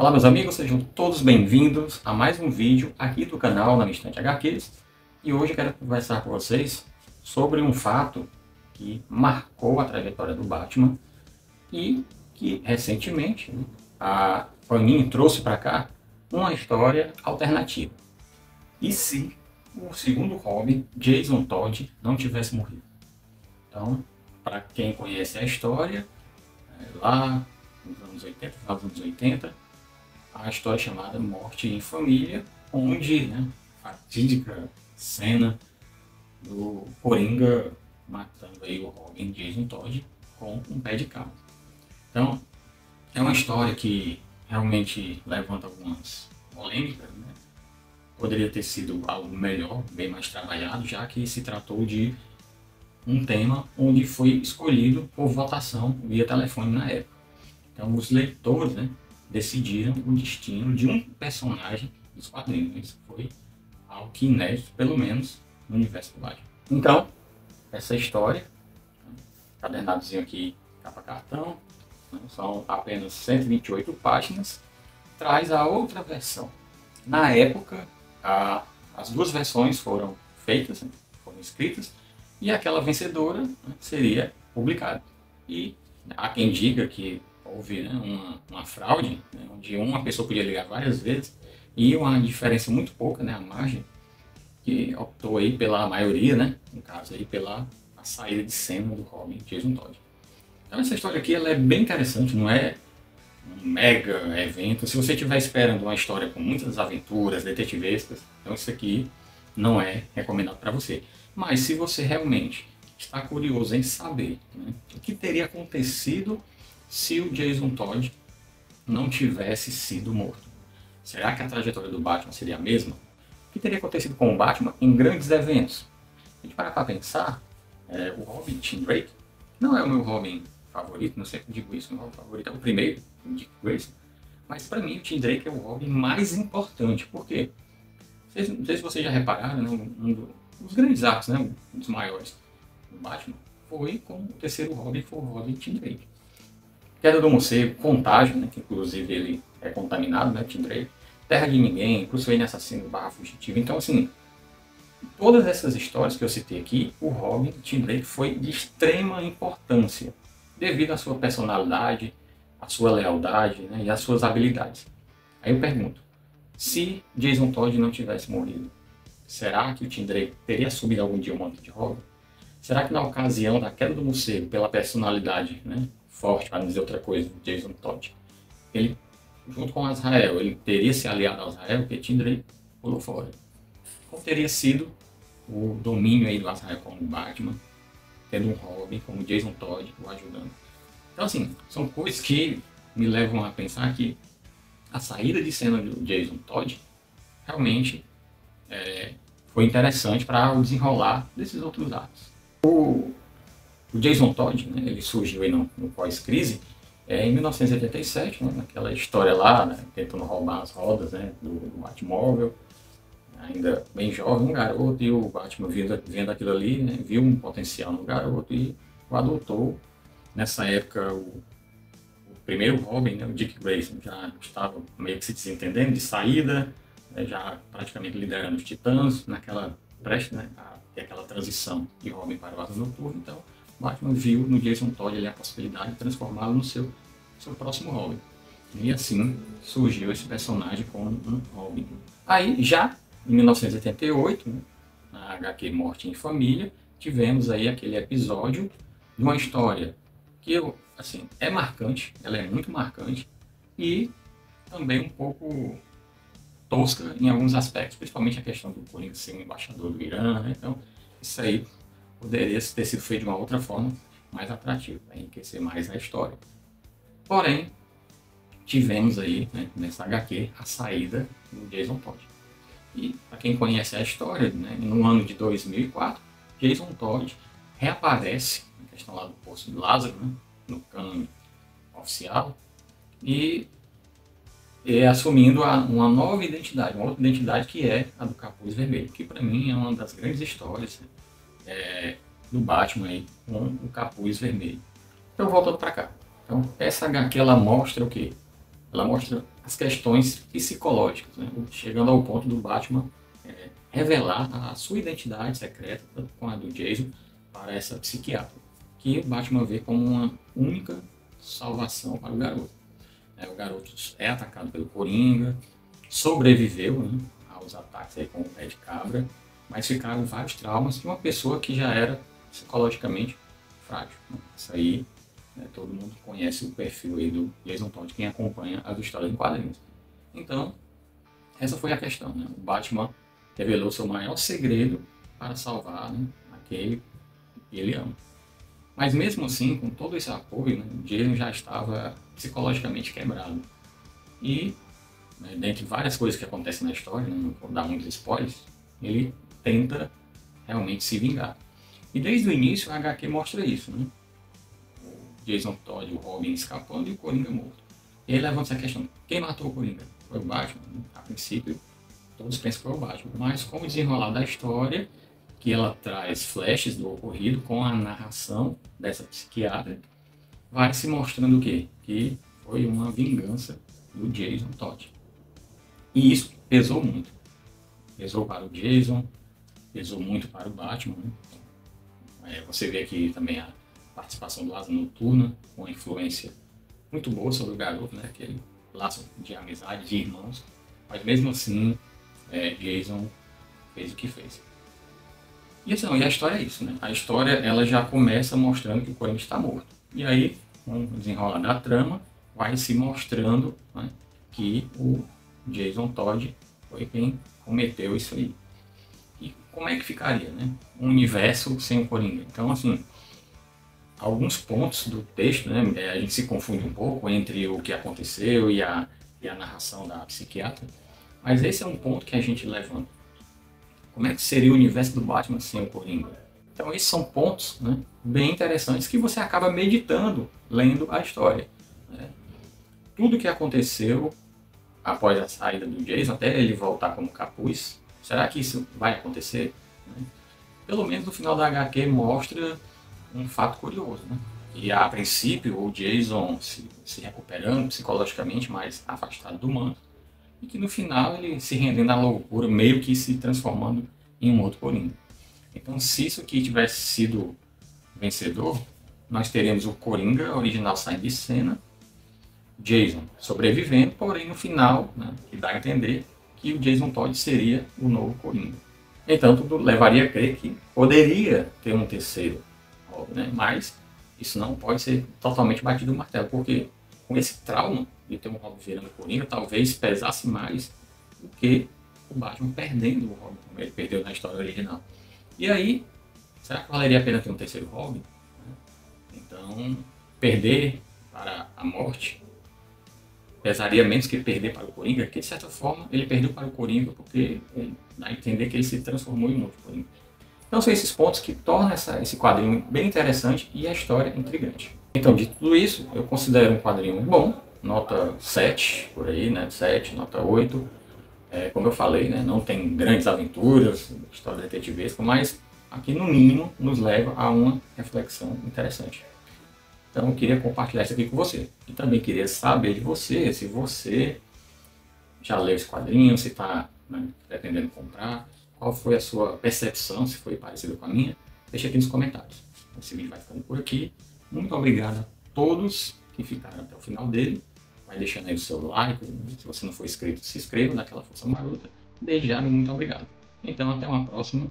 Olá meus amigos, sejam todos bem-vindos a mais um vídeo aqui do canal Na Minha Estante HQs. E hoje eu quero conversar com vocês sobre um fato que marcou a trajetória do Batman e que recentemente a Panini trouxe para cá uma história alternativa. E se o segundo Robin, Jason Todd, não tivesse morrido? Então, para quem conhece a história, lá nos anos 80, final dos anos 80, a história chamada Morte em Família, onde a fatídica cena do Coringa matando aí o Robin Jason Todd com um pé de cabra. Então, é uma história que realmente levanta algumas polêmicas, né? Poderia ter sido algo melhor, bem mais trabalhado, já que se tratou de um tema onde foi escolhido por votação via telefone na época. Então, os leitores, decidiram o destino de um personagem dos quadrinhos. Isso foi algo que inédito, pelo menos, no universo do Batman. Então, essa história, cadernadozinho aqui, capa cartão, são apenas 128 páginas, traz a outra versão. Na época, as duas versões foram feitas, foram escritas, e aquela vencedora seria publicada. E há quem diga que houve uma fraude, onde uma pessoa podia ligar várias vezes, e uma diferença muito pouca, a margem, que optou aí pela maioria, no caso aí pela a saída de cena do Robin Jason Todd. Então essa história aqui ela é bem interessante, não é um mega evento. Se você estiver esperando uma história com muitas aventuras detetivescas, então isso aqui não é recomendado para você. Mas se você realmente está curioso em saber o que teria acontecido se o Jason Todd não tivesse sido morto, será que a trajetória do Batman seria a mesma? O que teria acontecido com o Batman em grandes eventos? A gente parar para pensar, o Robin Tim Drake não é o meu Robin favorito, não sei se eu digo isso, o meu Robin favorito é o primeiro, o Dick Grayson, mas para mim o Tim Drake é o Robin mais importante. Por quê? Não sei se vocês já repararam, um dos grandes arcos, um dos maiores do Batman, foi com o terceiro Robin, que foi o Robin Tim Drake. Queda do Morcego, Contágio, que inclusive ele é contaminado, Tim Drake, Terra de Ninguém, Bruce Wayne assassino / fugitivo. Então, assim, todas essas histórias que eu citei aqui, o Robin Tim Drake foi de extrema importância, devido à sua personalidade, à sua lealdade e às suas habilidades. Aí eu pergunto, se Jason Todd não tivesse morrido, será que o Tim Drake teria assumido algum dia o manto de Robin? Será que na ocasião da Queda do Morcego, pela personalidade, forte, para não dizer outra coisa, Jason Todd, ele, junto com Azrael, ele teria se aliado a Azrael, porque Tim Drake pulou fora. Como teria sido o domínio aí do Azrael como Batman, tendo um Robin como Jason Todd o ajudando? Então, assim, são coisas que me levam a pensar que a saída de cena do Jason Todd realmente foi interessante para o desenrolar desses outros atos. O Jason Todd, ele surgiu aí no pós-crise em 1987, naquela história lá, tentando roubar as rodas do Batmóvel, ainda bem jovem, um garoto, e o Batman vendo aquilo ali, viu um potencial no garoto e o adotou. Nessa época, o primeiro Robin, o Dick Grayson, já estava meio que se desentendendo de saída, já praticamente liderando os Titãs, naquela prestes a ter aquela transição de Robin para o Asa Noturna. Então, Batman viu no Jason Todd ali a possibilidade de transformá-lo no seu próximo Robin. E assim surgiu esse personagem como um Robin. Aí, já em 1988, na HQ Morte em Família, tivemos aí aquele episódio de uma história que é marcante, ela é muito marcante e também um pouco tosca em alguns aspectos, principalmente a questão do Coringa ser um embaixador do Irã, Então, isso aí poderia ter sido feito de uma outra forma, mais atrativa, para enriquecer mais a história. Porém, tivemos aí, nessa HQ, a saída do Jason Todd. E, para quem conhece a história, no ano de 2004, Jason Todd reaparece, na questão lá do Poço de Lázaro, no cânone oficial, e assumindo uma nova identidade, uma outra identidade que é a do Capuz Vermelho, que para mim é uma das grandes histórias do Batman aí, com o Capuz Vermelho. Então, voltando para cá. Então, essa HQ ela mostra o quê? ela mostra as questões psicológicas, né? Chegando ao ponto do Batman revelar a sua identidade secreta, tanto com a do Jason, para essa psiquiatra, que o Batman vê como uma única salvação para o garoto. O garoto é atacado pelo Coringa, sobreviveu, né, aos ataques aí com o pé de cabra, mas ficaram vários traumas de uma pessoa que já era psicologicamente frágil, né? Isso aí, né, todo mundo conhece o perfil aí do Jason Todd, quem acompanha as histórias em quadrinhos. Então, essa foi a questão, né? O Batman revelou seu maior segredo para salvar, né, aquele que ele ama. Mas mesmo assim, com todo esse apoio, né, Jason já estava psicologicamente quebrado. E, né, dentre várias coisas que acontecem na história, né, não vou dar muitos spoilers, ele tenta realmente se vingar. E desde o início a HQ mostra isso, né? O Jason Todd, o Robin escapando e o Coringa morto. E aí levanta essa questão, quem matou o Coringa? Foi o Batman? A princípio, todos pensam que foi o Batman. Mas com o desenrolar da história, que ela traz flashes do ocorrido com a narração dessa psiquiatra, vai se mostrando o quê? Que foi uma vingança do Jason Todd. E isso pesou muito. Pesou para o Jason, pesou muito para o Batman, né? Você vê aqui também a participação do Asa Noturna, com uma influência muito boa sobre o garoto, né? Aquele laço de amizade, de irmãos. Mas mesmo assim, Jason fez o que fez. E assim, e a história é isso, né? A história ela já começa mostrando que o Coringa está morto. E aí, com o desenrolar da trama, vai se mostrando, né, que o Jason Todd foi quem cometeu isso aí. E como é que ficaria, né? Um universo sem o Coringa? Então, assim, alguns pontos do texto, né, a gente se confunde um pouco entre o que aconteceu e a narração da psiquiatra, mas esse é um ponto que a gente levanta. Como é que seria o universo do Batman sem o Coringa? Então esses são pontos, né, bem interessantes que você acaba meditando lendo a história, né? Tudo que aconteceu após a saída do Jason, até ele voltar como capuz, será que isso vai acontecer? Pelo menos no final da HQ mostra um fato curioso, né? E a princípio o Jason se recuperando psicologicamente, mais afastado do manto, e que no final ele se rendendo à loucura, meio que se transformando em um outro Coringa. Então, se isso aqui tivesse sido vencedor, nós teríamos o Coringa original saindo de cena, Jason sobrevivendo, porém no final, né, que dá a entender que o Jason Todd seria o novo Coringa. Então, tudo levaria a crer que poderia ter um terceiro Robin, né? Mas isso não pode ser totalmente batido no martelo, porque com esse trauma de ter um Robin virando Coringa, talvez pesasse mais do que o Batman perdendo o Robin, como ele perdeu na história original. E aí, será que valeria a pena ter um terceiro Robin? Então, perder para a morte pesaria menos que perder para o Coringa, que de certa forma ele perdeu para o Coringa porque ele dá a entender que ele se transformou em um outro Coringa. Então são esses pontos que tornam esse quadrinho bem interessante e a história intrigante. Então, de tudo isso, eu considero um quadrinho bom, nota 7, por aí, né? 7, nota 8. Como eu falei, né? Não tem grandes aventuras, história detetivesca, mas aqui no mínimo nos leva a uma reflexão interessante. Então eu queria compartilhar isso aqui com você. E também queria saber de você, se você já leu esse quadrinho, se está, né, pretendendo comprar, qual foi a sua percepção, se foi parecida com a minha, deixa aqui nos comentários. Esse vídeo vai ficando por aqui. Muito obrigado a todos que ficaram até o final dele. Vai deixando aí o seu like, se você não for inscrito, se inscreva, dá aquela força marota. Desde já, muito obrigado. Então até uma próxima.